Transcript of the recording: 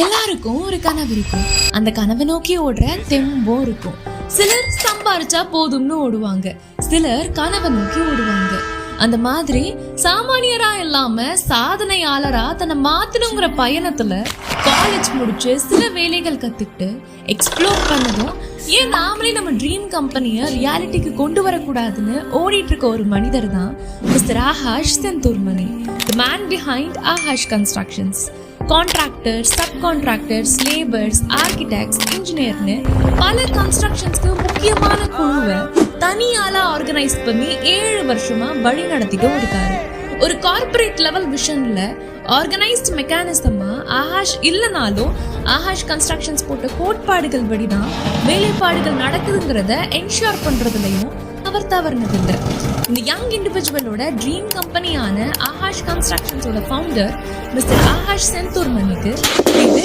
எல்லாருக்கும் ஒரு கனவு இருக்கும். அந்த கனவை நோக்கி ஓடுற தெம்பும் இருக்கும். சிலர் சம்பாரிச்சா போதும்னு ஓடுவாங்க, சிலர் கனவை நோக்கி ஓடுவாங்க. அந்த மாதிரி சாமானியரா இல்லாம சாதனையாளரா தன்னை மாத்தணுங்கிற பயணத்துல காலேஜ் முடிச்சு சில வேலைகள் கத்துக்கிட்டு எக்ஸ்ப்ளோர் பண்ணதும் ஏன் நாமளே நம்ம ட்ரீம் கம்பெனியை ரியாலிட்டிக்கு கொண்டு வரக்கூடாதுன்னு ஓடிட்டு இருக்க ஒரு மனிதர் தான் mister Akash Senthurmani, the man behind Akash constructions. Contractors, subcontractors, labours, architects, இன்ஜினியர்னு பல கன்ஸ்ட்ரக்ஷன்ஸ்க்கு முக்கியமான குழுவை தனியால ஆர்கனைஸ் பண்ணி 7 வருஷமா வழி நடத்திட்டும் இருக்காரு. ஒரு கார்பரேட் லெவல் விஷன்ல ஆர்கனைஸ்ட் மெக்கானிசமா ஆகாஷ் இல்லைனாலும் ஆகாஷ் கன்ஸ்ட்ரக்ஷன்ஸ் போட்ட கோட்பாடுகள் படிதான் வேலைப்பாடுகள் நடக்குதுங்கிறத என்ஷூர் பண்றதுலையும் அவர் தவறுனதில்லை. இந்த யங் இண்டிவிஜுவலோட ட்ரீம் கம்பெனியான ஆகாஷ் கன்ஸ்ட்ரக்ஷன்ஸோட ஃபவுண்டர் மிஸ்டர் ஆகாஷ் செந்தூர்மணிக்கு இது